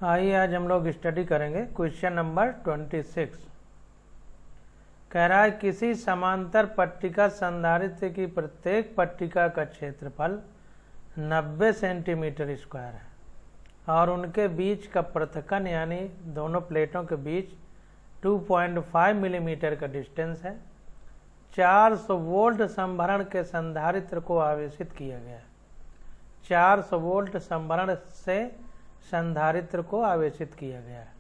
आइए आज हम लोग स्टडी करेंगे क्वेश्चन नंबर 26। कह रहा है किसी समांतर पट्टिका संधारित्र की प्रत्येक पट्टिका का क्षेत्रफल 90 सेंटीमीटर स्क्वायर है और उनके बीच का पृथक्कन यानी दोनों प्लेटों के बीच 2.5 मिलीमीटर का डिस्टेंस है। 400 वोल्ट संभरण के संधारित्र को आवेशित किया गया है। 400 वोल्ट संभरण से संधारित्र को आवेशित किया गया है,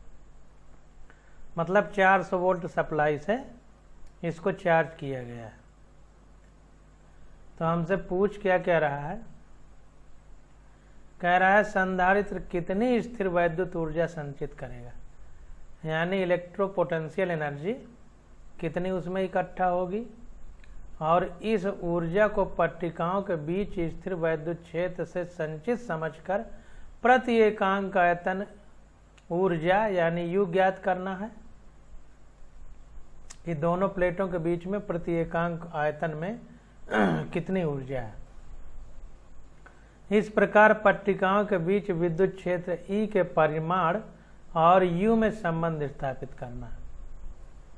मतलब 400 वोल्ट सप्लाई से इसको चार्ज किया गया है। तो हमसे पूछ क्या कह रहा है, कह रहा है संधारित्र कितनी स्थिर वैद्युत ऊर्जा संचित करेगा, यानी इलेक्ट्रोपोटेंशियल एनर्जी कितनी उसमें इकट्ठा होगी और इस ऊर्जा को पट्टिकाओं के बीच स्थिर वैद्युत क्षेत्र से संचित समझकर प्रति एकांक आयतन ऊर्जा यानी यू ज्ञात करना है कि दोनों प्लेटों के बीच में प्रति एकांक आयतन में कितनी ऊर्जा है। इस प्रकार पट्टिकाओं के बीच विद्युत क्षेत्र ई के परिमाण और यू में संबंध स्थापित करना है,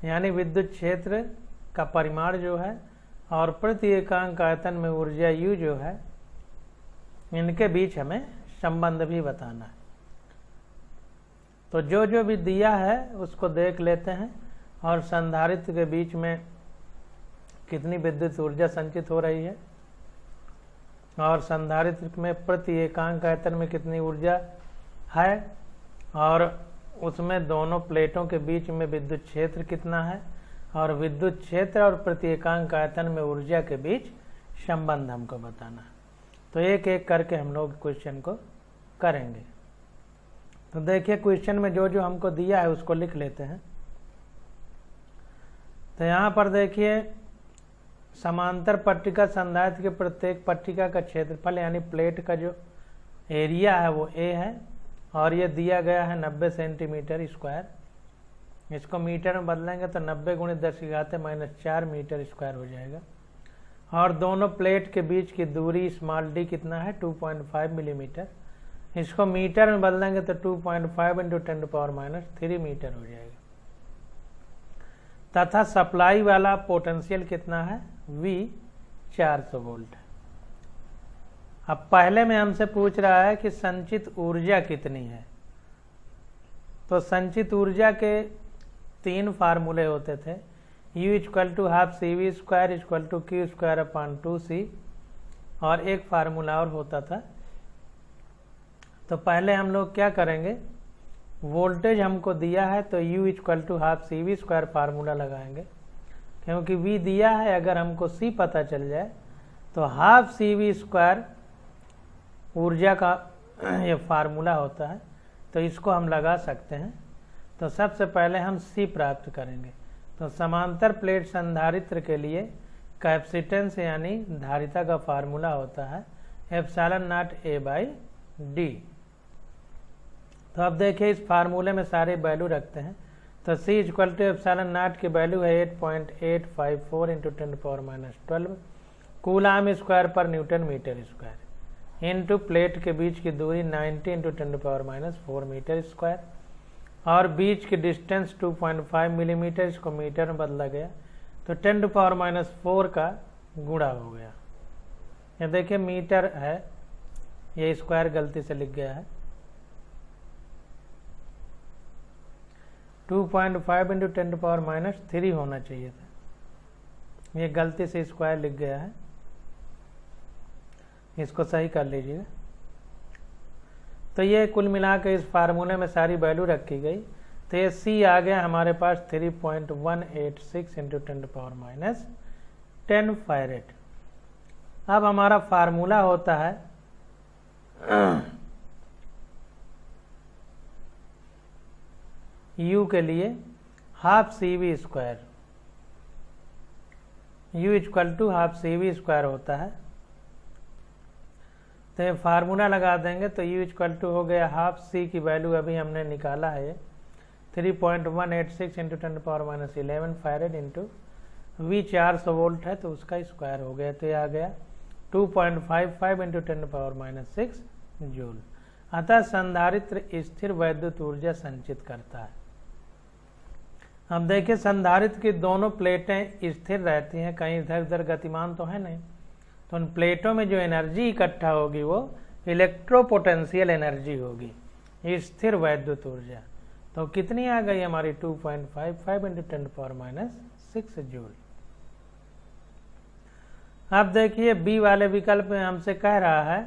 यानी विद्युत क्षेत्र का परिमाण जो है और प्रति एकांक आयतन में ऊर्जा यू जो है, इनके बीच हमें संबंध भी बताना है। तो जो जो भी दिया है उसको देख लेते हैं और संधारित्र के बीच में कितनी विद्युत ऊर्जा संचित हो रही है और संधारित्र में प्रति एकांक आयतन में कितनी ऊर्जा है और उसमें दोनों प्लेटों के बीच में विद्युत क्षेत्र कितना है और विद्युत क्षेत्र और प्रति एकांक आयतन में ऊर्जा के बीच संबंध हमको बताना है। तो एक एक करके हम लोग क्वेश्चन को करेंगे। तो देखिए क्वेश्चन में जो जो हमको दिया है उसको लिख लेते हैं। तो यहाँ पर देखिए समांतर पट्टिका संधारित्र के प्रत्येक पट्टिका का क्षेत्रफल यानी प्लेट का जो एरिया है वो ए है और ये दिया गया है 90 सेंटीमीटर स्क्वायर। इसको मीटर में बदलेंगे तो 90 गुणित 10⁻⁻⁴ मीटर स्क्वायर हो जाएगा और दोनों प्लेट के बीच की दूरी स्मॉल डी कितना है 2.5 मिलीमीटर। इसको मीटर में बदलेंगे तो 2.5 × 10⁻³ मीटर हो जाएगा तथा सप्लाई वाला पोटेंशियल कितना है V 400 वोल्ट। अब पहले में हमसे पूछ रहा है कि संचित ऊर्जा कितनी है। तो संचित ऊर्जा के 3 फार्मूले होते थे, U = 12CV² = Q²/2C और एक फार्मूला और होता था। तो पहले हम लोग क्या करेंगे, वोल्टेज हमको दिया है तो U = 12CV² फार्मूला लगाएंगे, क्योंकि V दिया है, अगर हमको C पता चल जाए तो 12CV² ऊर्जा का ये फार्मूला होता है, तो इसको हम लगा सकते हैं। तो सबसे पहले हम C प्राप्त करेंगे। तो समांतर प्लेट संधारित्र के लिए कैपेसिटेंस यानी धारिता का फार्मूला होता है ε0A/d। तो अब देखिए इस फार्मूले में सारे वैल्यू रखते हैं। तो C = ε0 की वैल्यू है 8.854 × 10⁻12 कूलाम स्क्वायर पर newton metre square into plate के बीच की दूरी 90 × 10⁻⁴ मीटर स्क्वायर और बीच की डिस्टेंस 2.5 मिलीमीटर। इसको मीटर में बदला गया तो 10⁻⁴ का गुणा हो गया। ये देखिए मीटर है, ये स्क्वायर गलती से लिख गया है। 2.5 × 10⁻³ होना चाहिए था, ये गलती से स्क्वायर लिख गया है, इसको सही कर लीजिएगा। तो ये कुल मिला के इस फार्मूले में सारी वैल्यू रखी गई। तो ये C आ गया हमारे पास 3.186 × 10⁻10 फैरेड। अब हमारा फार्मूला होता है U के लिए 12CV²। U = 12CV² होता है। तो ये फार्मूला लगा देंगे तो U = हो गया 12C की वैल्यू अभी हमने निकाला है 3.186 × 10⁻11 फैरेड इंटू V 400 वोल्ट है तो उसका स्क्वायर हो गया। तो ये आ गया 2.55 × 10⁻6 जूल। अतः संधारित्र स्थिर वैद्युत ऊर्जा संचित करता है। अब देखिए संधारित्र की दोनों प्लेटें स्थिर रहती हैं, कहीं इधर उधर गतिमान तो है नहीं, तो उन प्लेटों में जो एनर्जी इकट्ठा होगी वो इलेक्ट्रोपोटेंशियल एनर्जी होगी, स्थिर वैद्युत ऊर्जा। तो कितनी आ गई हमारी 2.55 × 10⁻⁶ जूल। अब देखिए बी वाले विकल्प में हमसे कह रहा है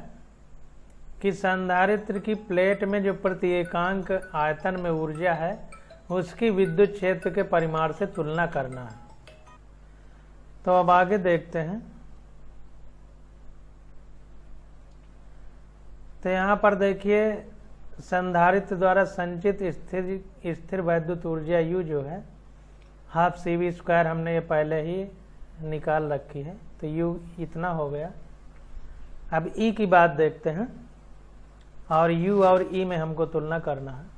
कि संधारित्र की प्लेट में जो प्रति एकांक आयतन में ऊर्जा है उसकी विद्युत क्षेत्र के परिमाण से तुलना करना है। तो अब आगे देखते हैं। तो यहाँ पर देखिए संधारित्र द्वारा संचित स्थिर वैद्युत ऊर्जा U जो है 12CV², हमने ये पहले ही निकाल रखी है, तो U इतना हो गया। अब E की बात देखते हैं, और U और E में हमको तुलना करना है।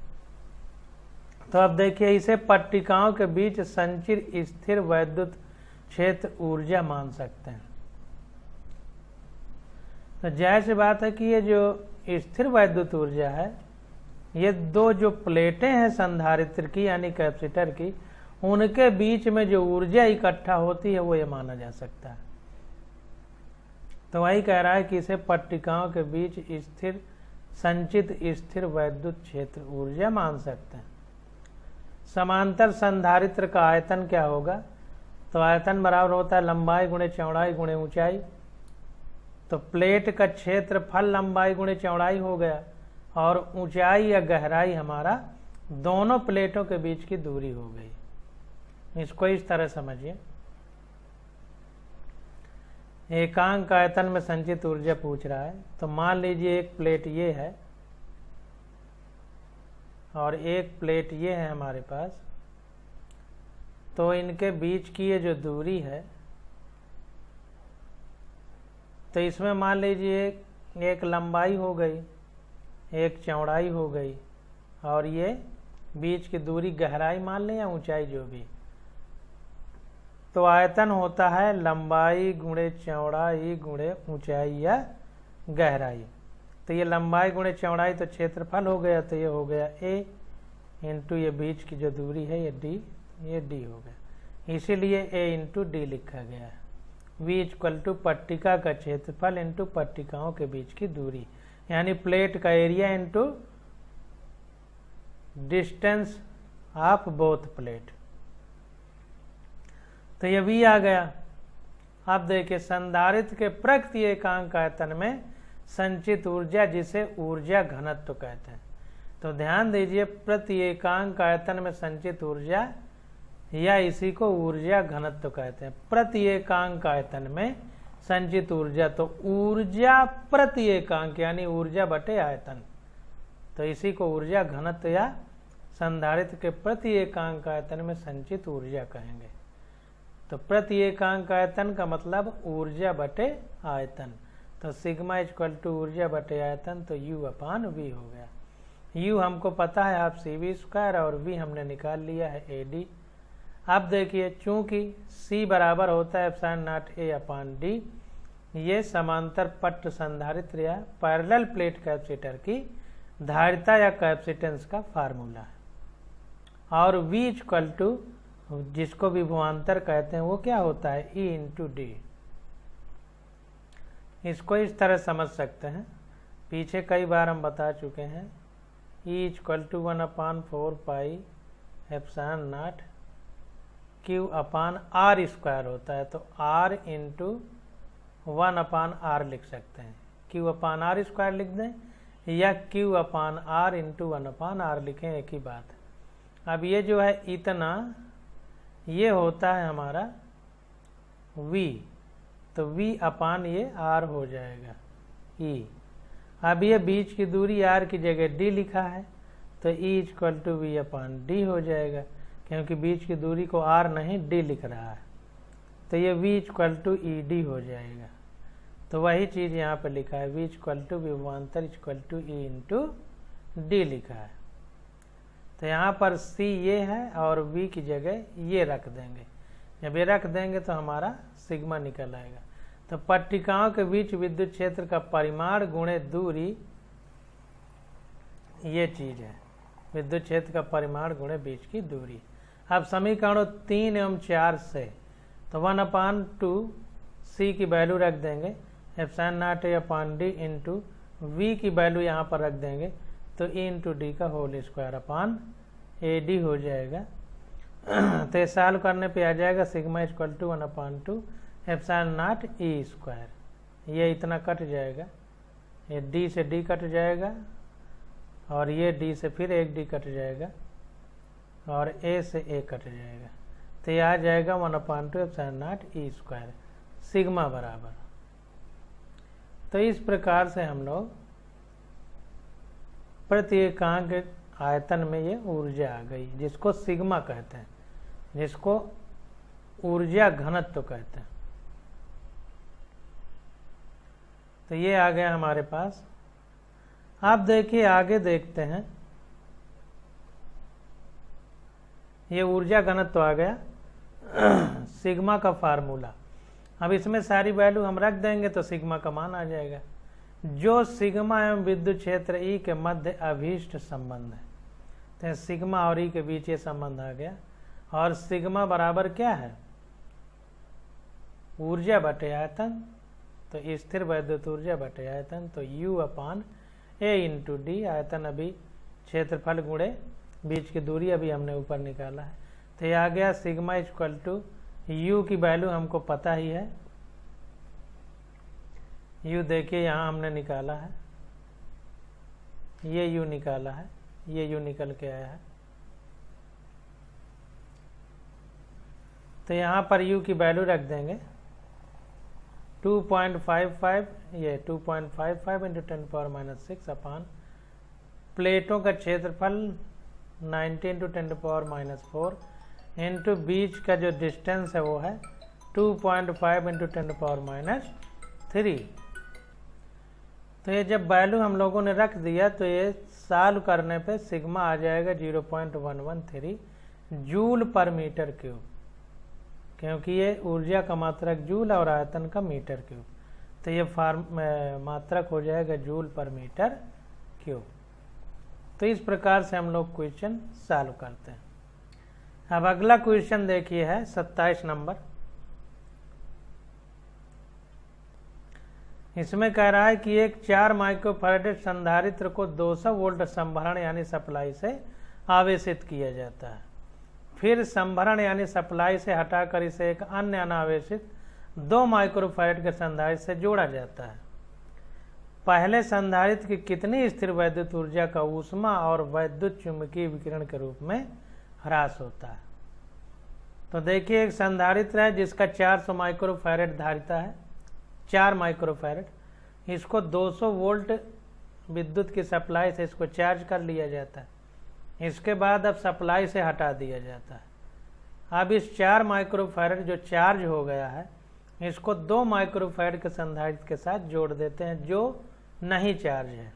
तो अब देखिए इसे पट्टिकाओं के बीच संचित स्थिर वैद्युत क्षेत्र ऊर्जा मान सकते हैं। तो जाहिर सी बात है कि ये जो स्थिर वैद्युत ऊर्जा है, ये दो जो प्लेटें हैं संधारित्र की यानी कैपेसिटर की, उनके बीच में जो ऊर्जा इकट्ठा होती है वो ये माना जा सकता है। तो वही कह रहा है कि इसे पट्टिकाओं के बीच स्थिर संचित स्थिर वैद्युत क्षेत्र ऊर्जा मान सकते हैं। समांतर संधारित्र का आयतन क्या होगा? तो आयतन बराबर होता है लंबाई गुणे चौड़ाई गुणे ऊंचाई। तो प्लेट का क्षेत्रफल लंबाई गुणे चौड़ाई हो गया, और ऊंचाई या गहराई हमारा दोनों प्लेटों के बीच की दूरी हो गई। इसको इस तरह समझिए। एकांक आयतन में संचित ऊर्जा पूछ रहा है, तो मान लीजिए एक प्लेट ये है और एक प्लेट ये है हमारे पास। तो इनके बीच की ये जो दूरी है, तो इसमें मान लीजिए एक लंबाई हो गई, एक चौड़ाई हो गई, और ये बीच की दूरी गहराई मान लें या ऊंचाई जो भी। तो आयतन होता है लंबाई गुणे चौड़ाई गुणे ऊंचाई या गहराई। तो ये लंबाई गुणे चौड़ाई तो क्षेत्रफल हो गया, तो ये हो गया A इंटू ये बीच की जो दूरी है ये D हो गया। इसीलिए A इंटू D लिखा गया है। V = पट्टिका का क्षेत्रफल इंटू पट्टिकाओं के बीच की दूरी, यानी प्लेट का area into distance of both plate. तो ये V आ गया। अब देखिए संधारित्र के प्रति एकांक आयतन में संचित ऊर्जा, जिसे ऊर्जा घनत्व कहते हैं। तो ध्यान दीजिए प्रति एकांक आयतन में संचित ऊर्जा या इसी को ऊर्जा घनत्व कहते हैं। प्रति एकांक आयतन में संचित ऊर्जा, तो ऊर्जा प्रति एकांक यानी ऊर्जा बटे आयतन, तो इसी को ऊर्जा घनत्व या संधारित्र के प्रति एकांक आयतन में संचित ऊर्जा कहेंगे। तो प्रति एकांक आयतन का मतलब ऊर्जा बटे आयतन। तो सिग्मा = ऊर्जा बटे आयतन, तो U/V हो गया। U हमको पता है आप CV², और V हमने निकाल लिया है AD। अब देखिए चूंकि C बराबर होता है ε0A/D, ये समांतर पट्ट संधारित्र या पैरेलल प्लेट कैपेसिटर की धारिता या कैपेसिटेंस का फार्मूला है। और V = जिसको विभवांतर कहते हैं वो क्या होता है E इंटू D। इसको इस तरह समझ सकते हैं, पीछे कई बार हम बता चुके हैं। E = 1/4 पाई ε0 Q/R² होता है, तो R इंटू 1/R लिख सकते हैं। Q/R² लिख दें या Q/R इंटू 1/R लिखें, एक ही बात है। अब ये जो है इतना, ये होता है हमारा V, तो V/ ये R हो जाएगा E। अब ये बीच की दूरी R की जगह D लिखा है, तो E = V/D हो जाएगा, क्योंकि बीच की दूरी को R नहीं D लिख रहा है, तो ये V = ED हो जाएगा। तो वही चीज़ यहाँ पे लिखा है, V = विभवांतर = E इंटू D लिखा है। तो यहाँ पर C ये है और V की जगह ये रख देंगे। जब ये रख देंगे तो हमारा सिग्मा निकल आएगा। तो पट्टिकाओं के बीच विद्युत क्षेत्र का परिमाण गुणे दूरी ये चीज है विद्युत क्षेत्र का परिमाण गुणे बीच की दूरी। अब समीकरणों 3 एवं 4 से तो 1/2 C की वैल्यू रख देंगे, ε0 A/d इंटू V की वैल्यू यहाँ पर रख देंगे तो E इंटू डी का होल स्क्वायर अपान AD हो जाएगा। तो ये सॉल्व करने पे आ जाएगा सिग्मा इक्वल टू 1/2 ε0 E²। ये इतना कट जाएगा, ये D से D कट जाएगा और ये D से फिर एक D कट जाएगा और A से A कट जाएगा। तो ये आ जाएगा 1/2 ε0 E², सिग्मा बराबर। तो इस प्रकार से हम लोग प्रति एकांक आयतन में ये ऊर्जा आ गई, जिसको सिग्मा कहते हैं, जिसको ऊर्जा घनत्व कहते हैं। तो ये आ गया हमारे पास। आप देखिए आगे देखते हैं, ये ऊर्जा घनत्व आ गया सिग्मा का फार्मूला। अब इसमें सारी वैल्यू हम रख देंगे तो सिग्मा का मान आ जाएगा, जो सिग्मा एवं विद्युत क्षेत्र ई के मध्य अभीष्ट संबंध है। तो सिग्मा और ई के बीच ये संबंध आ गया और सिग्मा बराबर क्या है, ऊर्जा बटे आयतन। तो स्थिर वैद्युत ऊर्जा बटे आयतन, तो U/A इंटू डी, आयतन अभी क्षेत्रफल गुणे बीच की दूरी अभी हमने ऊपर निकाला है। तो ये आ गया सिग्मा इक्वल टू U की वैल्यू हमको पता ही है, U देखिए यहाँ हमने निकाला है, ये U निकाला है, ये U निकल के आया है। तो यहाँ पर U की वैल्यू रख देंगे 2.55, ये 2.55 इंटू 10⁻⁶ अपान प्लेटों का क्षेत्रफल 90 इंटू 10⁻⁴ इंटू बीच का जो डिस्टेंस है वो है 2.5 इंटू 10⁻�3। तो ये जब वैल्यू हम लोगों ने रख दिया तो ये सॉल्व करने पे सिग्मा आ जाएगा 0.113 जूल पर मीटर क्यूब, क्योंकि ये ऊर्जा का मात्रक जूल और आयतन का मीटर क्यूब। तो ये मात्रक हो जाएगा जूल पर मीटर क्यूब। तो इस प्रकार से हम लोग क्वेश्चन सॉल्व करते हैं। अब अगला क्वेश्चन देखिए है 27 नंबर। इसमें कह रहा है कि एक 4 माइक्रोफैराड संधारित्र को 200 वोल्ट संभरण यानी सप्लाई से आवेशित किया जाता है। फिर संभरण यानी सप्लाई से हटाकर इसे एक अन्य अनावेशित 2 माइक्रोफैराड के संधारित्र से जोड़ा जाता है। पहले संधारित्र की कितनी स्थिर वैद्युत ऊर्जा का ऊष्मा और वैद्युत चुंबकीय विकिरण के रूप में ह्रास होता है। तो देखिए एक संधारित्र है जिसका 400 माइक्रोफैराड धारिता है, 4 माइक्रोफैराड, इसको 200 वोल्ट विद्युत की सप्लाई से इसको चार्ज कर लिया जाता है। इसके बाद अब सप्लाई से हटा दिया जाता है। अब इस 4 माइक्रोफैराड जो चार्ज हो गया है इसको 2 माइक्रोफैराड के संधारित्र के साथ जोड़ देते हैं जो नहीं चार्ज है।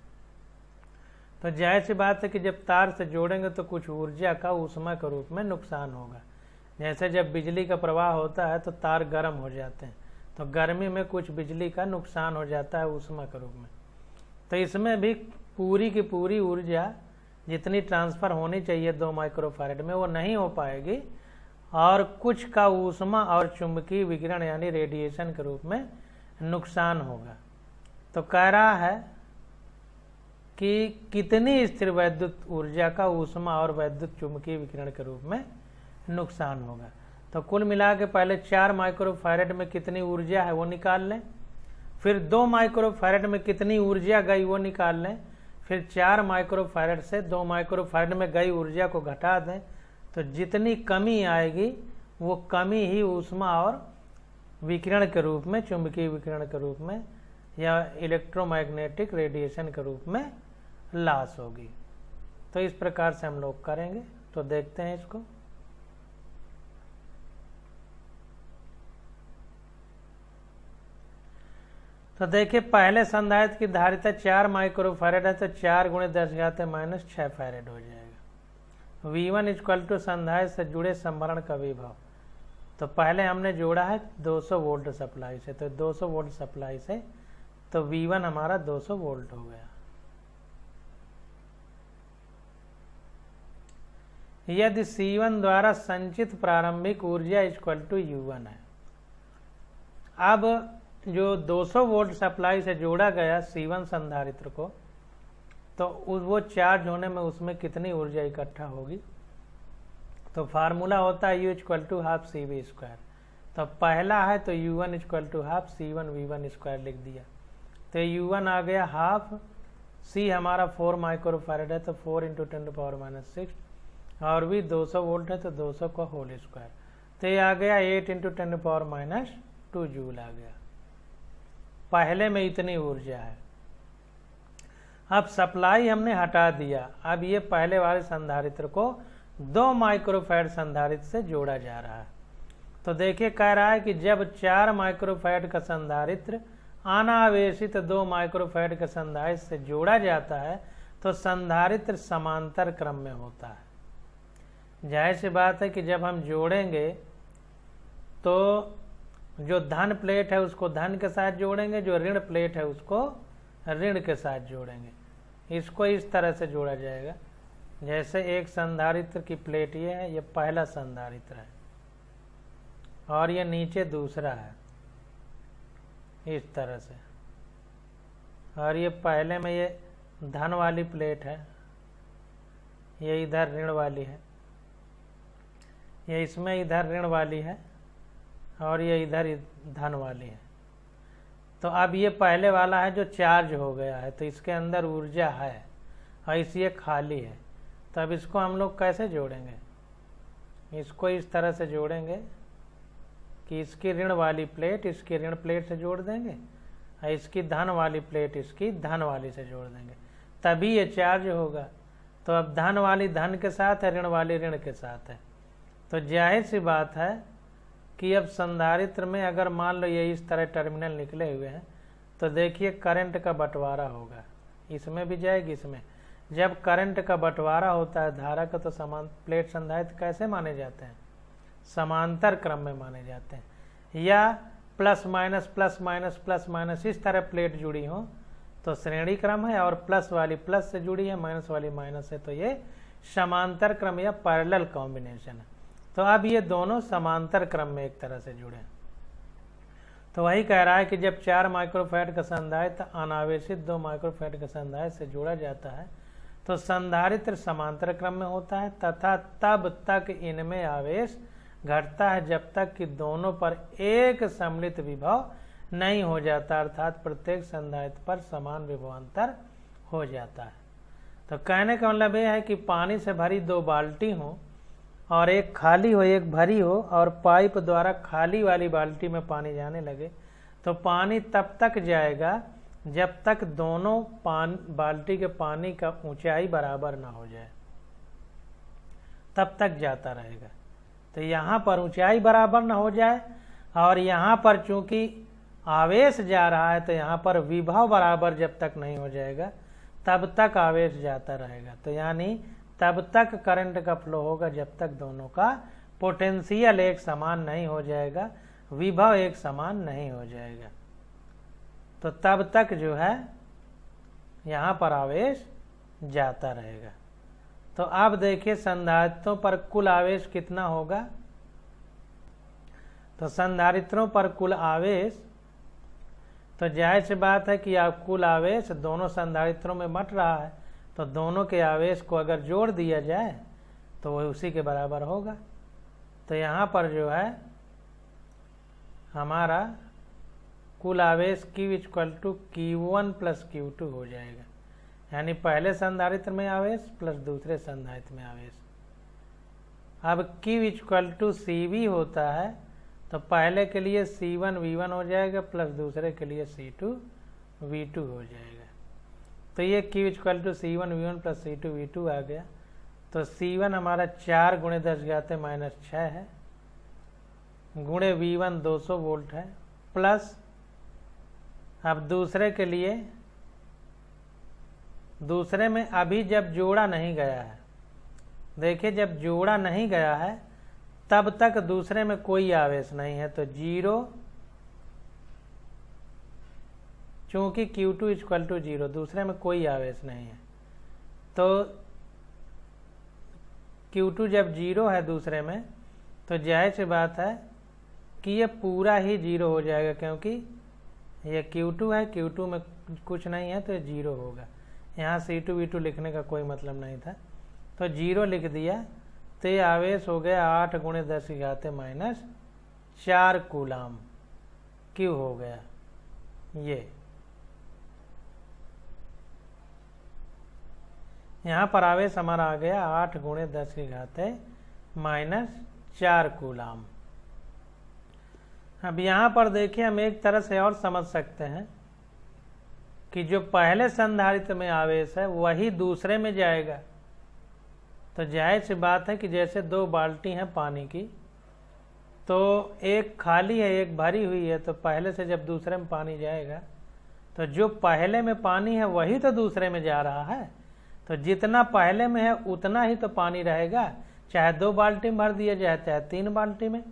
तो जाहिर सी बात है कि जब तार से जोड़ेंगे तो कुछ ऊर्जा का ऊष्मा के रूप में नुकसान होगा। जैसे जब बिजली का प्रवाह होता है तो तार गर्म हो जाते हैं, तो गर्मी में कुछ बिजली का नुकसान हो जाता है ऊष्मा के रूप में। तो इसमें भी पूरी की पूरी ऊर्जा जितनी ट्रांसफ़र होनी चाहिए 2 माइक्रोफैराड में वो नहीं हो पाएगी और कुछ का ऊष्मा और चुंबकीय विकिरण यानी रेडिएशन के रूप में नुकसान होगा। तो कह रहा है कि कितनी स्थिर वैद्युत ऊर्जा का ऊष्मा और वैद्युत चुंबकीय विकिरण के रूप में नुकसान होगा। तो कुल मिला के पहले 4 माइक्रोफैराड में कितनी ऊर्जा है वो निकाल लें, फिर 2 माइक्रोफैराड में कितनी ऊर्जा गई वो निकाल लें, फिर 4 माइक्रोफैराड से 2 माइक्रोफैराड में गई ऊर्जा को घटा दें। तो जितनी कमी आएगी वो कमी ही ऊष्मा और विकिरण के रूप में, चुंबकीय विकिरण के रूप में या इलेक्ट्रोमैग्नेटिक रेडिएशन के रूप में लॉस होगी। तो इस प्रकार से हम लोग करेंगे। तो देखते हैं इसको। तो देखिए पहले संधारित्र की धारिता 4 माइक्रोफैराड है तो 4 × 10⁻⁻6 फैराड हो जाएगा। V1 इक्वल टू संधारित्र से जुड़े संभरण का विभव। तो पहले हमने जोड़ा है 200 वोल्ट सप्लाई से, तो 200 वोल्ट सप्लाई से तो V1 हमारा 200 वोल्ट हो गया। यदि C1 द्वारा संचित प्रारंभिक ऊर्जा इक्वल टू U1 है। अब जो 200 वोल्ट सप्लाई से जोड़ा गया C1 संधारित्र को, तो वो चार्ज होने में उसमें कितनी ऊर्जा इकट्ठा होगी, तो फार्मूला होता है U equal to half CV square. तो पहला है तो U1 equal to half C1 V1 square लिख दिया, तो U1 आ गया हाफ, C हमारा 4 माइक्रोफैरड है तो 4 × 10⁻⁶, और भी 200 वोल्ट है तो 200 का होल स्क्वायर, तो ये आ गया 8 × 10⁻² जूल आ गया। पहले में इतनी ऊर्जा है। अब सप्लाई हमने हटा दिया, अब ये पहले वाले संधारित्र को 2 माइक्रोफैरड संधारित्र से जोड़ा जा रहा है। तो देखिए कह रहा है कि जब 4 माइक्रोफैरड का संधारित्र अनावेशित 2 माइक्रोफैरड के संधारित्र से जोड़ा जाता है तो संधारित्र समांतर क्रम में होता है। जाहिर सी बात है कि जब हम जोड़ेंगे तो जो धन प्लेट है उसको धन के साथ जोड़ेंगे, जो ऋण प्लेट है उसको ऋण के साथ जोड़ेंगे। इसको इस तरह से जोड़ा जाएगा, जैसे एक संधारित्र की प्लेट ये है, ये पहला संधारित्र है और ये नीचे दूसरा है, इस तरह से, और ये पहले में ये धन वाली प्लेट है, ये इधर ऋण वाली है, ये इसमें इधर ऋण वाली है और ये इधर धन वाली है। तो अब ये पहले वाला है जो चार्ज हो गया है, तो इसके अंदर ऊर्जा है और इसी खाली है। तो अब इसको हम लोग कैसे जोड़ेंगे, इसको इस तरह से जोड़ेंगे कि इसकी ऋण वाली प्लेट इसकी ऋण प्लेट से जोड़ देंगे और इसकी धन वाली प्लेट इसकी धन वाली से जोड़ देंगे, तभी ये चार्ज होगा। तो अब धन वाली धन के साथ है, ऋण वाली ऋण के साथ है, तो जाहिर सी बात है कि अब संधारित्र में अगर मान लो ये इस तरह टर्मिनल निकले हुए हैं तो देखिए करंट का बंटवारा होगा, इसमें भी जाएगी इसमें। जब करंट का बंटवारा होता है धारा का, तो समान प्लेट संधारित्र कैसे माने जाते हैं, समांतर क्रम में माने जाते हैं। या plus minus plus minus plus minus इस तरह प्लेट जुड़ी हो तो श्रेणी क्रम है, और प्लस वाली प्लस से जुड़ी है, माइनस वाली माइनस से, तो ये समांतर क्रम या पैरेलल कॉम्बिनेशन है। तो अब ये दोनों समांतर क्रम में एक तरह से जुड़े। तो वही कह रहा है कि जब 4 माइक्रोफैरड का संधारित्र अनावेशित 2 माइक्रोफैरड के संधारित्र से जोड़ा जाता है तो संधारित्र समांतर क्रम में होता है तथा तब तक इनमें आवेश घटता है जब तक कि दोनों पर एक सम्मिलित विभव नहीं हो जाता, अर्थात प्रत्येक संधारित्र पर समान विभवांतर हो जाता है। तो कहने का मतलब यह है कि पानी से भरी 2 बाल्टी हो और एक खाली हो एक भरी हो और पाइप द्वारा खाली वाली बाल्टी में पानी जाने लगे, तो पानी तब तक जाएगा जब तक दोनों बाल्टी के पानी का ऊंचाई बराबर ना हो जाए, तब तक जाता रहेगा। तो यहाँ पर ऊंचाई बराबर ना हो जाए और यहाँ पर चूंकि आवेश जा रहा है तो यहाँ पर विभव बराबर जब तक नहीं हो जाएगा तब तक आवेश जाता रहेगा। तो यानी तब तक करंट का फ्लो होगा जब तक दोनों का पोटेंशियल एक समान नहीं हो जाएगा, विभव एक समान नहीं हो जाएगा, तो तब तक जो है यहाँ पर आवेश जाता रहेगा। तो अब देखिए संधारित्रों पर कुल आवेश कितना होगा, तो संधारित्रों पर कुल आवेश, तो जाहिर सी बात है कि आप कुल आवेश दोनों संधारित्रों में बंट रहा है, तो दोनों के आवेश को अगर जोड़ दिया जाए तो वह उसी के बराबर होगा। तो यहाँ पर जो है हमारा कुल आवेश Q equal to Q1 plus Q2 हो जाएगा, यानी पहले संधारित्र में आवेश प्लस दूसरे संधारित्र में आवेश। अब Q इक्वल टू CV होता है, तो पहले के लिए C1 V1 हो जाएगा प्लस दूसरे के लिए C2 V2 हो जाएगा। तो ये Q equal to C1 V1 plus C2 V2 आ गया। तो C1 हमारा 4 × 10⁻⁶ है, गुणे V1 200 वोल्ट है, प्लस अब दूसरे के लिए, दूसरे में अभी जब जोड़ा नहीं गया है, देखिए जब जोड़ा नहीं गया है तब तक दूसरे में कोई आवेश नहीं है, तो 0, चूंकि Q2 इक्वल टू 0, दूसरे में कोई आवेश नहीं है, तो Q2 जब 0 है दूसरे में तो जाहिर सी बात है कि ये पूरा ही 0 हो जाएगा, क्योंकि ये Q2 है, Q2 में कुछ नहीं है तो ये 0 होगा। यहाँ C2 V2 लिखने का कोई मतलब नहीं था, तो 0 लिख दिया। तो ये आवेश हो गया 8 × 10⁻⁴ कूलाम। क्यों हो गया ये? यहाँ पर आवेश हमारा आ गया 8 × 10⁻⁴ कूलाम। अब यहाँ पर देखिए, हम एक तरह से और समझ सकते हैं कि जो पहले संधारित्र में आवेश है वही दूसरे में जाएगा। तो जाहिर सी बात है कि जैसे 2 बाल्टी हैं पानी की, तो एक खाली है एक भरी हुई है, तो पहले से जब दूसरे में पानी जाएगा तो जो पहले में पानी है वही तो दूसरे में जा रहा है। तो जितना पहले में है उतना ही तो पानी रहेगा, चाहे 2 बाल्टी में भर दिया जाए चाहे 3 बाल्टी में,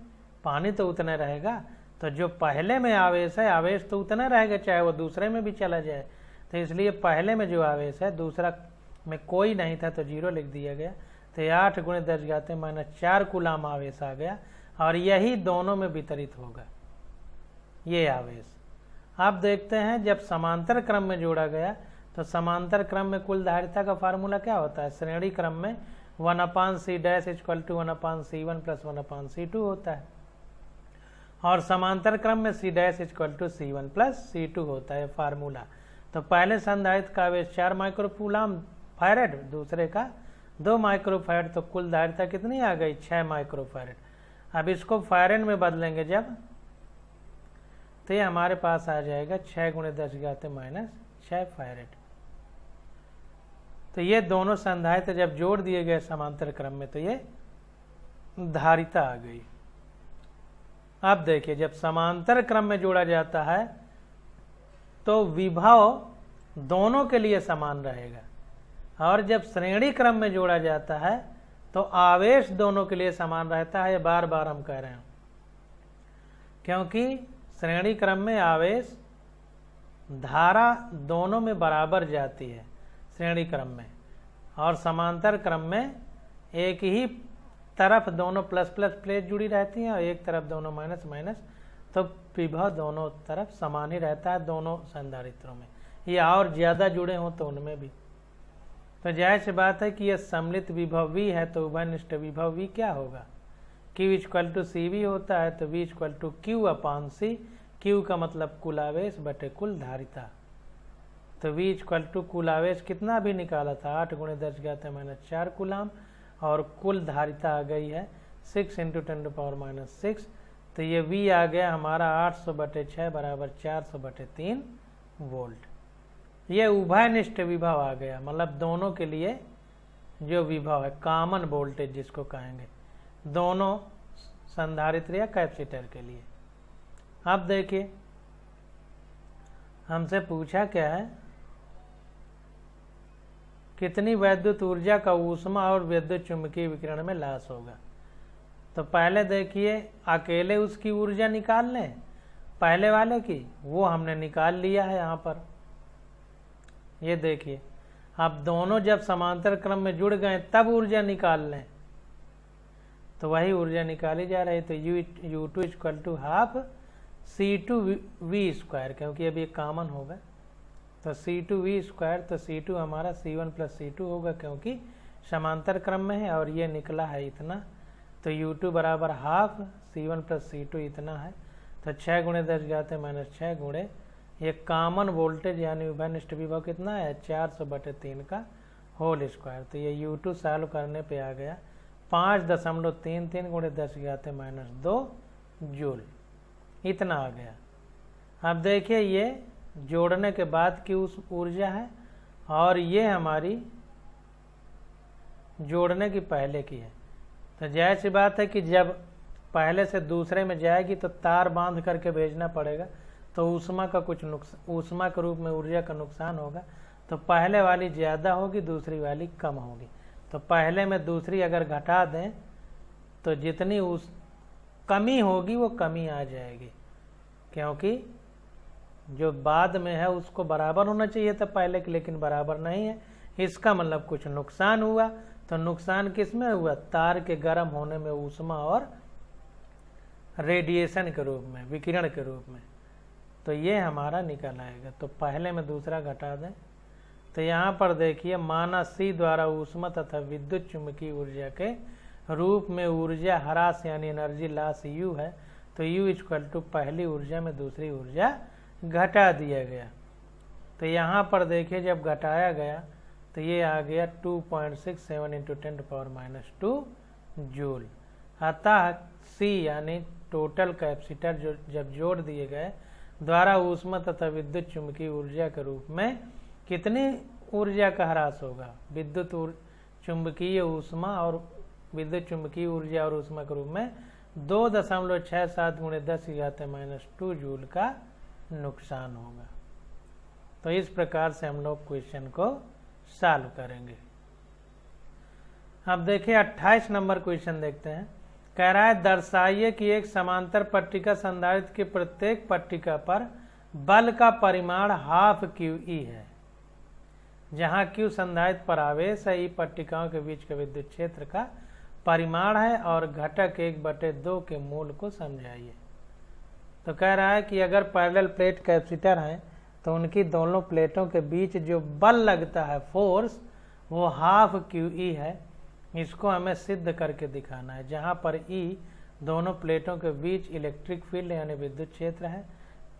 पानी तो उतना रहेगा। तो जो पहले में आवेश है, आवेश तो उतना रहेगा चाहे वो दूसरे में भी चला जाए। तो इसलिए पहले में जो आवेश है दूसरा में कोई नहीं था तो 0 लिख दिया गया। तो 8 × 10⁻⁴ कूलाम आवेश आ गया, और यही दोनों में वितरित होगा ये आवेश। अब देखते हैं जब समांतर क्रम में जोड़ा गया तो समांतर क्रम में कुल धारिता का फार्मूला क्या होता है? श्रेणी क्रम में 1/c' = 1/c1 + 1/c2 होता है, और समांतर क्रम में c' = c1 + c2 होता है फार्मूला। तो पहले संधारित्र का आवेश 4 माइक्रोकूलाम फैरेड, दूसरे का 2 माइक्रोफैरेड, तो कुल धारिता कितनी आ गई? 6 माइक्रोफैरेड। अब इसको फैरेड में बदलेंगे जब, तो ये हमारे पास आ जाएगा 6 × 10⁻⁶ फैरेड। तो ये दोनों संधारित्र जब जोड़ दिए गए समांतर क्रम में तो ये धारिता आ गई। अब देखिए, जब समांतर क्रम में जोड़ा जाता है तो विभव दोनों के लिए समान रहेगा, और जब श्रेणी क्रम में जोड़ा जाता है तो आवेश दोनों के लिए समान रहता है। ये बार बार हम कह रहे हैं, क्योंकि श्रेणी क्रम में आवेश धारा दोनों में बराबर जाती है श्रेणी क्रम में, और समांतर क्रम में एक ही तरफ दोनों प्लस प्लस प्लेट जुड़ी रहती हैं और एक तरफ दोनों माइनस माइनस, तो विभव दोनों तरफ समान ही रहता है दोनों संधारित्रों में, या और ज़्यादा जुड़े हों तो उनमें भी। तो जाहिर सी बात है कि यह सम्मिलित विभव V है, तो उभयनिष्ठ विभव V क्या होगा? Q = CV होता है, तो V = Q/C। Q का मतलब कुल आवेश बटे कुल धारिता। तो V = कुल आवेश कितना भी निकाला था 8 × 10⁻⁴ कूलाम, और कुल धारिता आ गई है 6 × 10⁻⁶। तो ये V आ गया हमारा 800/6 = 400/3 वोल्ट। ये उभयनिष्ठ विभव आ गया, मतलब दोनों के लिए जो विभव है, कॉमन वोल्टेज जिसको कहेंगे, दोनों संधारित्र या कैपेसिटर के लिए। अब देखिए, हमसे पूछा क्या है, कितनी वैद्युत ऊर्जा का ऊष्मा और विद्युत चुंबकीय विकिरण में लॉस होगा? तो पहले देखिए, अकेले उसकी ऊर्जा निकाल लें पहले वाले की, वो हमने निकाल लिया है यहाँ पर। ये देखिए, अब दोनों जब समांतर क्रम में जुड़ गए तब ऊर्जा निकाल लें, तो वही ऊर्जा निकाली जा रही। तो U2 = ½ C2V², क्योंकि अभी कॉमन होगा, तो C2V², तो C2 हमारा C1 + C2 होगा, क्योंकि समांतर क्रम में है, और ये निकला है इतना। तो U2 = ½ C1 + C2 इतना है। तो 6 × 10⁻⁶ गुणे ये कॉमन वोल्टेज यानी उभयनिष्ठ विभव कितना है? 400/3 का होल स्क्वायर। तो ये U2 सॉल्व करने पे आ गया 5.33 × 10⁻² जूल, इतना आ गया। अब देखिए, ये जोड़ने के बाद की उस ऊर्जा है, और ये हमारी जोड़ने की पहले की है। तो जाहिर सी बात है कि जब पहले से दूसरे में जाएगी तो तार बांध करके भेजना पड़ेगा, तो ऊष्मा का कुछ नुकसान, ऊष्मा के रूप में ऊर्जा का नुकसान होगा। तो पहले वाली ज़्यादा होगी, दूसरी वाली कम होगी। तो पहले में दूसरी अगर घटा दें तो जितनी उस कमी होगी वो कमी आ जाएगी, क्योंकि जो बाद में है उसको बराबर होना चाहिए था पहले के, लेकिन बराबर नहीं है। इसका मतलब कुछ नुकसान हुआ, तो नुकसान किस में हुआ? तार के गर्म होने में ऊष्मा और रेडिएशन के रूप में, विकिरण के रूप में। तो ये हमारा निकल आएगा। तो पहले में दूसरा घटा दें। तो यहाँ पर देखिए माना C द्वारा ऊष्मा तथा विद्युत चुंबकीय ऊर्जा के रूप में ऊर्जा ह्रास यानी एनर्जी लॉस U है। तो U इक्वल टू पहली ऊर्जा में दूसरी ऊर्जा घटा दिया गया। तो यहाँ पर देखिए जब घटाया गया तो ये आ गया 2.67 इंटू 10⁻⁻2 जूल। अतः C यानी टोटल कैपेसिटर जो जब जोड़ दिए गए द्वारा ऊष्मा तथा विद्युत चुंबकीय ऊर्जा के रूप में कितनी ऊर्जा का ह्रास होगा? विद्युत चुंबकीय ऊष्मा और विद्युत चुंबकीय ऊर्जा और ऊष्मा के रूप में 2.67 × 10⁻⁻2 जूल का नुकसान होगा। तो इस प्रकार से हम लोग क्वेश्चन को सॉल्व करेंगे। अब देखिए 28 नंबर क्वेश्चन देखते हैं। कह रहा है दर्शाइए कि एक समांतर पट्टिका संधारित्र की प्रत्येक पट्टिका पर बल का परिमाण ½ QE है, जहां Q संधारित्र पर आवेश है, E पट्टिकाओं के बीच के विद्युत क्षेत्र का परिमाण है और घटक 1/2 के मूल को समझाइए। तो कह रहा है कि अगर पैरेलल प्लेट कैपेसिटर हैं तो उनकी दोनों प्लेटों के बीच जो बल लगता है फोर्स वो ½ QE है। इसको हमें सिद्ध करके दिखाना है, जहां पर E दोनों प्लेटों के बीच इलेक्ट्रिक फील्ड यानी विद्युत क्षेत्र है,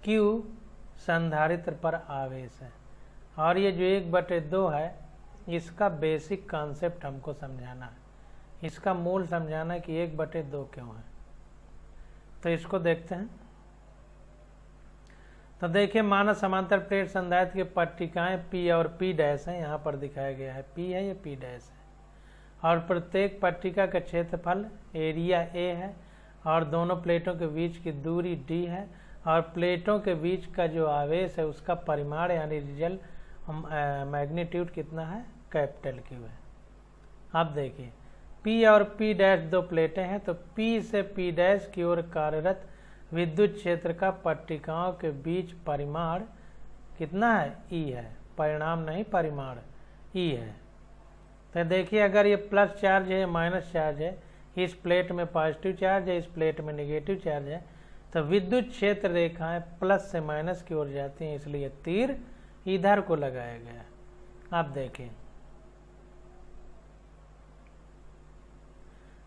Q संधारित्र पर आवेश है और ये जो 1/2 है इसका बेसिक कॉन्सेप्ट हमको समझाना है, इसका मूल समझाना है कि 1/2 क्यों है। तो इसको देखते हैं। तो देखिए माना समांतर प्लेट संधारित्र की पट्टिकाएं P और P डैश है, यहाँ पर दिखाया गया है P है, ये P डैश है और प्रत्येक पट्टिका का क्षेत्रफल एरिया A है और दोनों प्लेटों के बीच की दूरी D है और प्लेटों के बीच का जो आवेश है उसका परिमाण यानी रिजल्ट मैग्नीट्यूड कितना है? कैपिटल Q है। अब देखिए P और P डैश दो प्लेटें हैं, तो P से P डैश की ओर कार्यरत विद्युत क्षेत्र का पट्टिकाओं के बीच परिमाण कितना है? E है। परिणाम नहीं, परिमाण E है। तो देखिए अगर ये प्लस चार्ज है माइनस चार्ज है, इस प्लेट में पॉजिटिव चार्ज है, इस प्लेट में नेगेटिव चार्ज है, तो विद्युत क्षेत्र रेखाएं प्लस से माइनस की ओर जाती हैं, इसलिए तीर इधर को लगाया गया। अब देखिए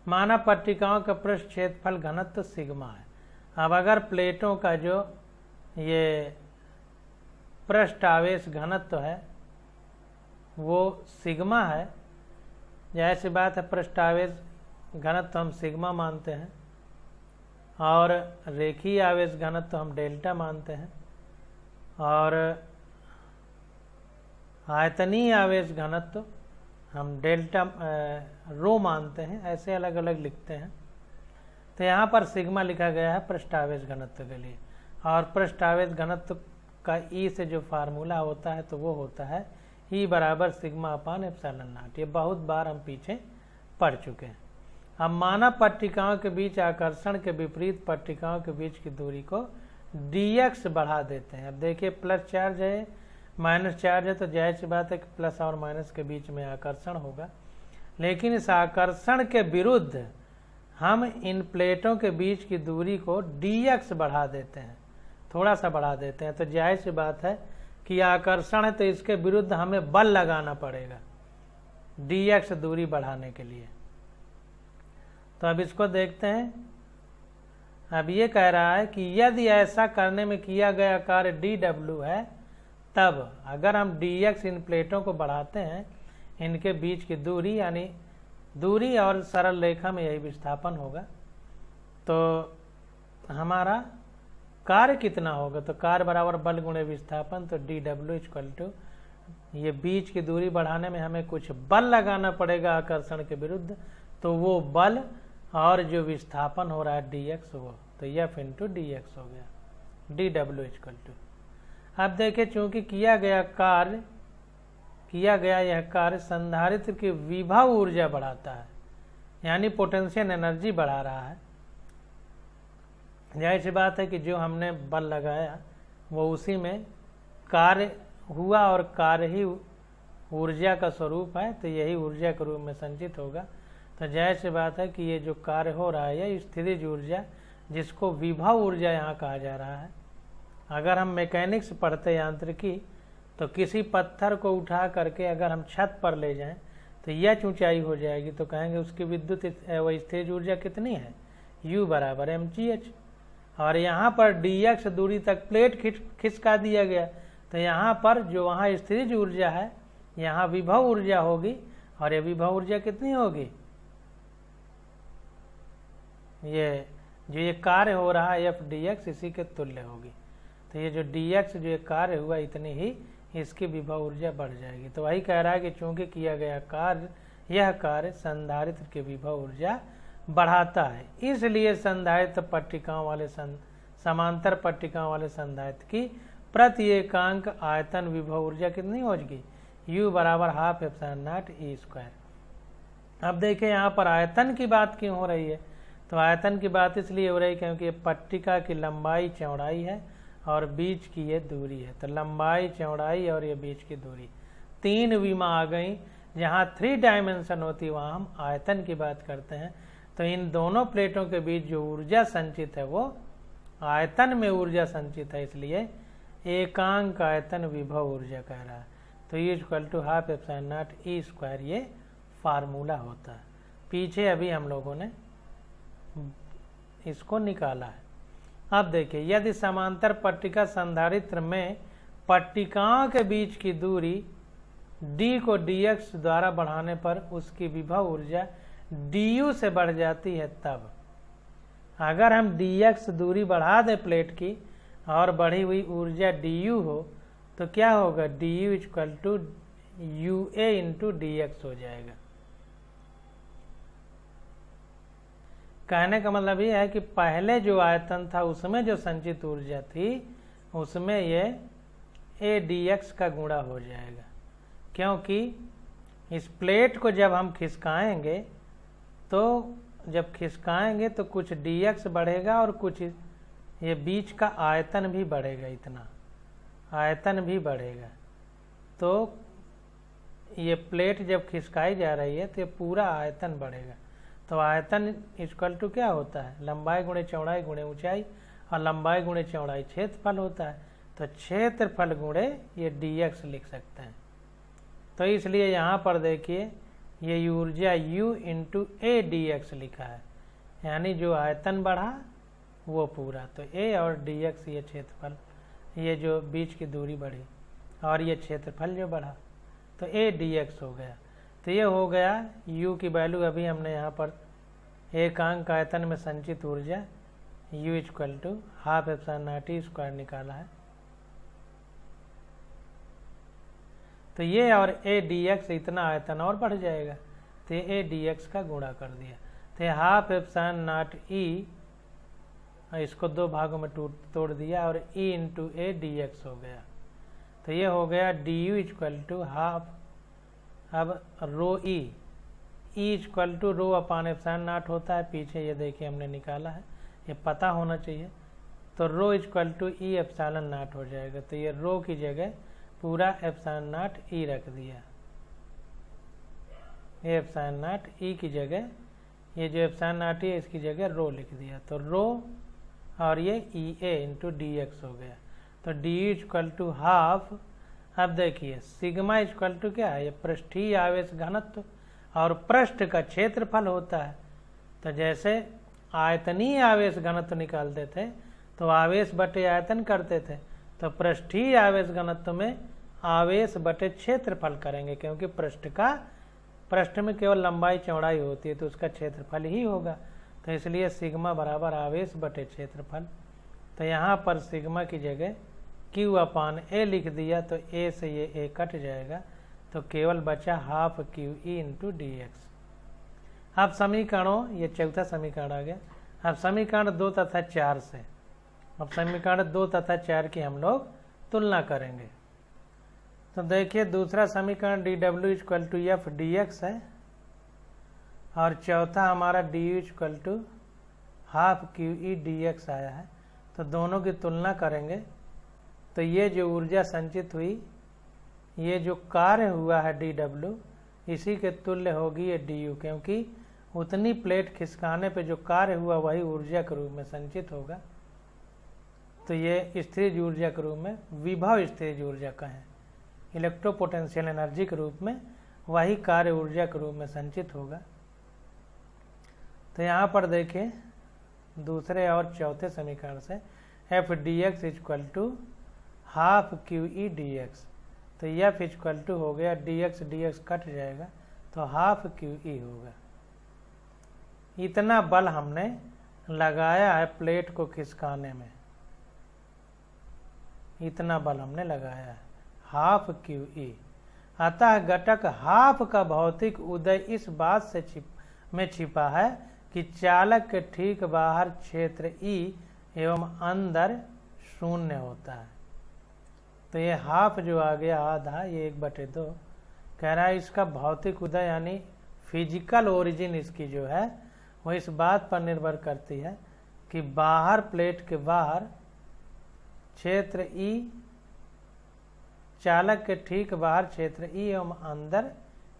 माना पट्टिकाओं का पृष्ठ क्षेत्रफल घनत्व सिग्मा है। अब अगर प्लेटों का जो ये पृष्ठ आवेश घनत्व है वो सिग्मा है, जाहिर सी बात है पृष्ठ आवेश घनत्व हम सिग्मा मानते हैं और रेखीय आवेश घनत्व हम डेल्टा मानते हैं और आयतनीय आवेश घनत्व हम डेल्टा रो मानते हैं, ऐसे अलग अलग लिखते हैं। तो यहाँ पर सिग्मा लिखा गया है पृष्ठ आवेश घनत्व के लिए और पृष्ठ आवेश घनत्व का E से जो फार्मूला होता है तो वो होता है E बराबर σ/ε0। ये बहुत बार हम पीछे पढ़ चुके हैं। अब माना पट्टिकाओं के बीच आकर्षण के विपरीत पट्टिकाओं के बीच की दूरी को dx बढ़ा देते हैं। अब देखिए प्लस चार्ज है माइनस चार्ज है, तो जाहिर सी बात है कि प्लस और माइनस के बीच में आकर्षण होगा, लेकिन इस आकर्षण के विरुद्ध हम इन प्लेटों के बीच की दूरी को dx बढ़ा देते हैं, थोड़ा सा बढ़ा देते हैं। तो जाहिर सी बात है कि आकर्षण है तो इसके विरुद्ध हमें बल लगाना पड़ेगा dx दूरी बढ़ाने के लिए। तो अब इसको देखते हैं। अब ये कह रहा है कि यदि ऐसा करने में किया गया कार्य dw है, तब अगर हम dx इन प्लेटों को बढ़ाते हैं, इनके बीच की दूरी यानी दूरी और सरल रेखा में यही विस्थापन होगा, तो हमारा कार्य कितना होगा? तो कार्य बराबर बल गुणे विस्थापन। तो dw इक्वल टू ये बीच की दूरी बढ़ाने में हमें कुछ बल लगाना पड़ेगा आकर्षण के विरुद्ध, तो वो बल और जो विस्थापन हो रहा है dx वो, तो f इंटू dx हो गया dw इक्वल टू। अब देखिए चूंकि किया गया यह कार्य संधारित्र की विभव ऊर्जा बढ़ाता है, यानी पोटेंशियल एनर्जी बढ़ा रहा है। जाहिर सी बात है कि जो हमने बल लगाया वो उसी में कार्य हुआ और कार्य ही ऊर्जा का स्वरूप है, तो यही ऊर्जा के रूप में संचित होगा। तो जाहिर सी बात है कि ये जो कार्य हो रहा है ये स्थितिज ऊर्जा, जिसको विभव ऊर्जा यहाँ कहा जा रहा है। अगर हम मैकेनिक्स पढ़ते यांत्रिकी, तो किसी पत्थर को उठा करके अगर हम छत पर ले जाएं तो यह ऊंचाई हो जाएगी, तो कहेंगे उसकी विद्युत व स्थितिज ऊर्जा कितनी है, U बराबर mgh। और यहाँ पर dx दूरी तक प्लेट खिसका दिया गया, तो यहाँ पर जो वहाँ स्थितिज ऊर्जा है यहाँ विभव ऊर्जा होगी, और ये विभव ऊर्जा कितनी होगी, ये जो ये कार्य हो रहा है f dx इसी के तुल्य होगी। तो ये जो dx जो ये कार्य हुआ इतनी ही इसकी विभव ऊर्जा बढ़ जाएगी। तो वही कह रहा है कि चूंकि किया गया कार्य, यह कार्य संधारित्र की विभव ऊर्जा बढ़ाता है, इसलिए संधारित्र पट्टिकाओं वाले समांतर पट्टिकाओं वाले संधारित्र की प्रति एकांक आयतन विभव ऊर्जा कितनी होगी, U बराबर half epsilon not E square. अब देखिए यहाँ पर आयतन की बात क्यों हो रही है, तो आयतन की बात इसलिए हो रही है क्योंकि ये पट्टिका की लंबाई चौड़ाई है और बीच की ये दूरी है। तो लंबाई चौड़ाई और ये बीच की दूरी, तीन विमा आ गई। जहाँ 3 डायमेंशन होती है वहाँ हम आयतन की बात करते हैं। तो इन दोनों प्लेटों के बीच जो ऊर्जा संचित है वो आयतन में ऊर्जा संचित है, इसलिए एकांक आयतन विभव ऊर्जा कह रहा है। तो E equal to half epsilon not E square ये फार्मूला होता है। पीछे अभी हम लोगों ने इसको निकाला है। अब देखिए, यदि समांतर पट्टिका संधारित्र में पट्टिकाओं के बीच की दूरी d को dx द्वारा बढ़ाने पर उसकी विभव ऊर्जा du से बढ़ जाती है, तब अगर हम dx दूरी बढ़ा दें प्लेट की और बढ़ी हुई ऊर्जा du हो, तो क्या होगा, du equal to UA into dx हो जाएगा। कहने का मतलब ये है कि पहले जो आयतन था उसमें जो संचित ऊर्जा थी उसमें ये a dx का गुणा हो जाएगा, क्योंकि इस प्लेट को जब हम खिसकाएंगे तो कुछ dx बढ़ेगा और कुछ ये बीच का आयतन भी बढ़ेगा, इतना आयतन भी बढ़ेगा। तो ये प्लेट जब खिसकाई जा रही है तो ये पूरा आयतन बढ़ेगा। तो आयतन इक्वल टू क्या होता है, लंबाई गुणे चौड़ाई गुणे ऊंचाई, और लंबाई गुणे चौड़ाई क्षेत्रफल होता है। तो क्षेत्रफल गुणे ये dx लिख सकते हैं। तो इसलिए यहाँ पर देखिए ये ऊर्जा U इंटू A dx लिखा है, यानी जो आयतन बढ़ा वो पूरा। तो A और dx ये क्षेत्रफल, ये जो बीच की दूरी बढ़ी और ये क्षेत्रफल जो बढ़ा, तो A dx हो गया। तो ये हो गया U की वैल्यू, अभी हमने यहाँ पर एकांक आयतन में संचित ऊर्जा U equal to half epsilon not E square निकाला है। तो ये और A dx इतना आयतन और बढ़ जाएगा, तो ये A dx का गुणा कर दिया। तो ये हाफ एप्सिलॉन नॉट E, इसको 2 भागों में तोड़ दिया और E इंटू A dx हो गया। तो ये हो गया du इक्वल टू हाफ, अब rho E equal to rho upon epsilon not होता है, पीछे ये देखिए हमने निकाला है, ये पता होना चाहिए। तो rho equal to E epsilon not हो जाएगा। तो ये रो की जगह पूरा एप्सिलॉन नॉट E रख दिया, ये एप्सिलॉन नॉट E की जगह, ये जो एप्सिलॉन नॉट है इसकी जगह रो लिख दिया। तो रो और ये EA इंटू dx हो गया। तो d इक्वल टू हाफ, अब देखिए सिग्मा इक्वल टू क्या है, ये पृष्ठीय आवेश घनत्व और पृष्ठ का क्षेत्रफल होता है। तो जैसे आयतनीय आवेश घनत्व निकालते थे तो आवेश बटे आयतन करते थे, तो पृष्ठीय आवेश घनत्व में आवेश बटे क्षेत्रफल करेंगे, क्योंकि पृष्ठ में केवल लंबाई चौड़ाई होती है तो उसका क्षेत्रफल ही होगा। तो इसलिए सिग्मा बराबर आवेश बटे क्षेत्रफल। तो यहाँ पर सिग्मा की जगह Q अपान A लिख दिया, तो A से ये A कट जाएगा, तो केवल बचा हाफ QE इंटू dx। अब समीकरणों, ये चौथा समीकरण आ गया। अब समीकरण 2 तथा 4 से, अब समीकरण 2 तथा 4 की हम लोग तुलना करेंगे। तो देखिए दूसरा समीकरण dw equal to f dx है और चौथा हमारा du equal to half QE dx आया है। तो दोनों की तुलना करेंगे तो ये जो ऊर्जा संचित हुई ये जो कार्य हुआ है dw, इसी के तुल्य होगी ये du, क्योंकि उतनी प्लेट खिसकाने पे जो कार्य हुआ वही ऊर्जा के रूप में संचित होगा। तो ये स्थिर ऊर्जा के रूप में विभव स्थिर ऊर्जा कहें, इलेक्ट्रोपोटेंशियल एनर्जी के रूप में वही कार्य ऊर्जा के रूप में संचित होगा। तो यहाँ पर देखिए दूसरे और चौथे समीकरण से F D X equal to half Q E D X, तो एफ इक्वल टू हो गया डी एक्स कट जाएगा तो हाफ क्यू ई होगा। इतना बल हमने लगाया है प्लेट को खिसकाने में, इतना बल हमने लगाया है हाफ क्यू ई। अतः घटक हाफ का भौतिक उदय इस बात से छिपा है कि चालक के ठीक बाहर क्षेत्र ई एवं अंदर शून्य होता है। तो ये हाफ जो आ गया आधा, ये 1/2 कह रहा है इसका भौतिक उदय यानी फिजिकल ओरिजिन इसकी जो है वो इस बात पर निर्भर करती है कि बाहर प्लेट के बाहर क्षेत्र ई, चालक के ठीक बाहर क्षेत्र ई एवं अंदर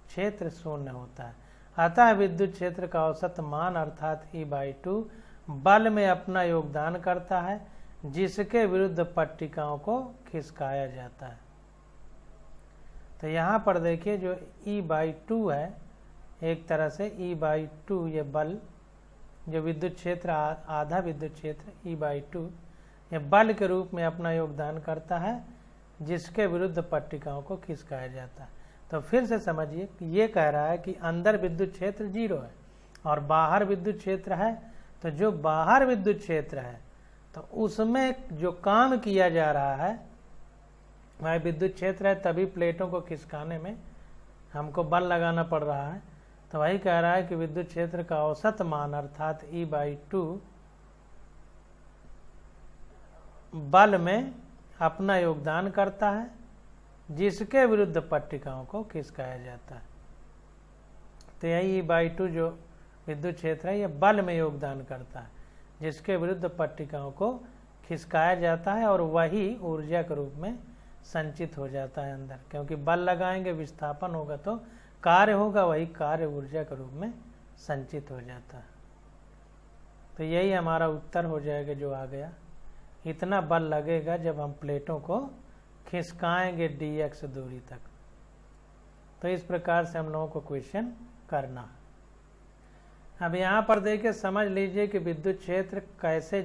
क्षेत्र शून्य होता है। अतः विद्युत क्षेत्र का औसत मान अर्थात E/2 बल में अपना योगदान करता है, जिसके विरुद्ध पट्टिकाओं को खिसकाया जाता है। तो यहाँ पर देखिए जो E/2 है, एक तरह से E/2 ये बल जो विद्युत क्षेत्र आधा विद्युत क्षेत्र E/2 ये बल के रूप में अपना योगदान करता है, जिसके विरुद्ध पट्टिकाओं को खिसकाया जाता है। तो फिर से समझिए कि ये कह रहा है कि अंदर विद्युत क्षेत्र 0 है और बाहर विद्युत क्षेत्र है। तो जो बाहर विद्युत क्षेत्र है तो उसमें जो काम किया जा रहा है वह विद्युत क्षेत्र है, तभी प्लेटों को खिसकाने में हमको बल लगाना पड़ रहा है। तो वही कह रहा है कि विद्युत क्षेत्र का औसत मान अर्थात E/2 बल में अपना योगदान करता है, जिसके विरुद्ध पट्टिकाओं को खिसकाया जाता है। तो यही E/2 जो विद्युत क्षेत्र है ये बल में योगदान करता है, जिसके विरुद्ध पट्टिकाओं को खिसकाया जाता है और वही ऊर्जा के रूप में संचित हो जाता है अंदर, क्योंकि बल लगाएंगे विस्थापन होगा तो कार्य होगा, वही कार्य ऊर्जा के रूप में संचित हो जाता है। तो यही हमारा उत्तर हो जाएगा जो आ गया। इतना बल लगेगा जब हम प्लेटों को खिसकाएंगे dx दूरी तक। तो इस प्रकार से हम लोगों को क्वेश्चन करना। अब यहाँ पर देखिए समझ लीजिए कि विद्युत क्षेत्र कैसे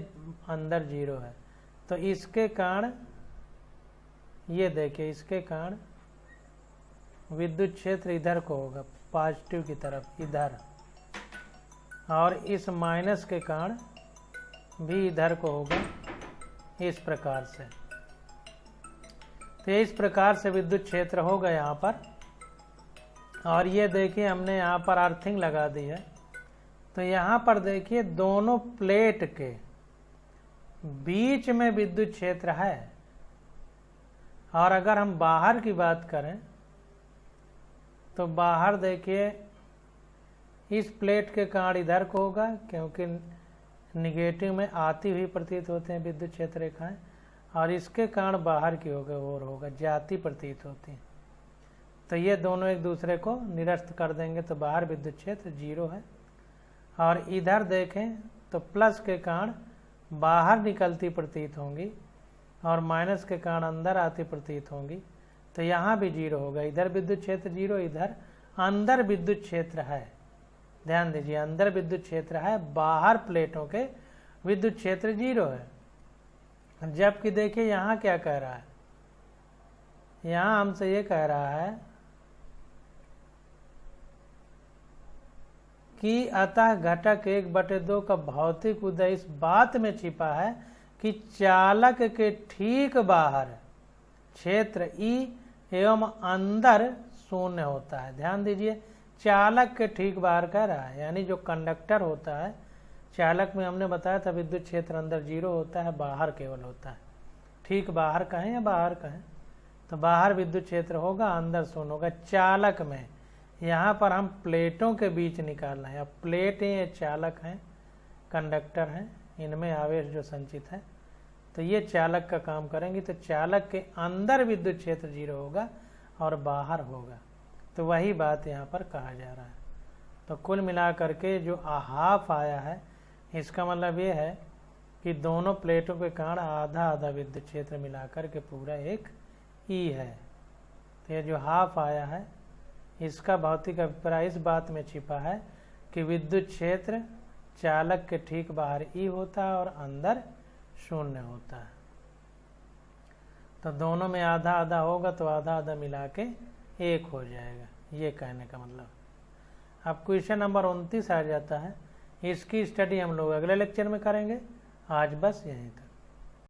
अंदर 0 है। तो इसके कारण ये देखिए, इसके कारण विद्युत क्षेत्र इधर को होगा पॉजिटिव की तरफ इधर, और इस माइनस के कारण भी इधर को होगा इस प्रकार से। तो इस प्रकार से विद्युत क्षेत्र होगा यहाँ पर। और ये देखिए हमने यहाँ पर अर्थिंग लगा दी है। तो यहाँ पर देखिए दोनों प्लेट के बीच में विद्युत क्षेत्र है। और अगर हम बाहर की बात करें तो बाहर देखिए इस प्लेट के कारण इधर को होगा, क्योंकि निगेटिव में आती हुई प्रतीत होते हैं विद्युत क्षेत्र रेखाएं, और इसके कारण बाहर की होगा जाती प्रतीत होती है। तो ये दोनों एक दूसरे को निरस्त कर देंगे, तो बाहर विद्युत क्षेत्र 0 है। और इधर देखें तो प्लस के कारण बाहर निकलती प्रतीत होंगी और माइनस के कारण अंदर आती प्रतीत होंगी। तो यहाँ भी 0 होगा, इधर विद्युत क्षेत्र 0, इधर अंदर विद्युत क्षेत्र है। ध्यान दीजिए अंदर विद्युत क्षेत्र है, बाहर प्लेटों के विद्युत क्षेत्र 0 है। जबकि देखिए यहाँ क्या कह रहा है, यहाँ हमसे ये कह रहा है कि अतः घटक 1/2 का भौतिक उदय इस बात में छिपा है कि चालक के ठीक बाहर क्षेत्र ई एवं अंदर शून्य होता है। ध्यान दीजिए चालक के ठीक बाहर कह रहा है, यानी जो कंडक्टर होता है चालक में हमने बताया था विद्युत क्षेत्र अंदर 0 होता है, बाहर केवल होता है। ठीक बाहर कहें या बाहर कहें, तो बाहर विद्युत क्षेत्र होगा, अंदर शून्य होगा। चालक में यहाँ पर हम प्लेटों के बीच निकालना है। अब प्लेटें ये चालक हैं, कंडक्टर हैं, इनमें आवेश जो संचित है, तो ये चालक का काम करेंगी। तो चालक के अंदर विद्युत क्षेत्र 0 होगा और बाहर होगा। तो वही बात यहाँ पर कहा जा रहा है। तो कुल मिला करके जो हाफ आया है, इसका मतलब ये है कि दोनों प्लेटों के कारण आधा आधा विद्युत क्षेत्र मिलाकर के पूरा एक ई है। तो ये जो हाफ आया है, इसका भौतिक अभिप्राय इस बात में छिपा है कि विद्युत क्षेत्र चालक के ठीक बाहर ई होता है और अंदर शून्य होता है। तो दोनों में आधा आधा होगा तो आधा आधा मिला के एक हो जाएगा, ये कहने का मतलब। अब क्वेश्चन नंबर 29 आ जाता है। इसकी स्टडी हम लोग अगले लेक्चर में करेंगे। आज बस यहीं तक।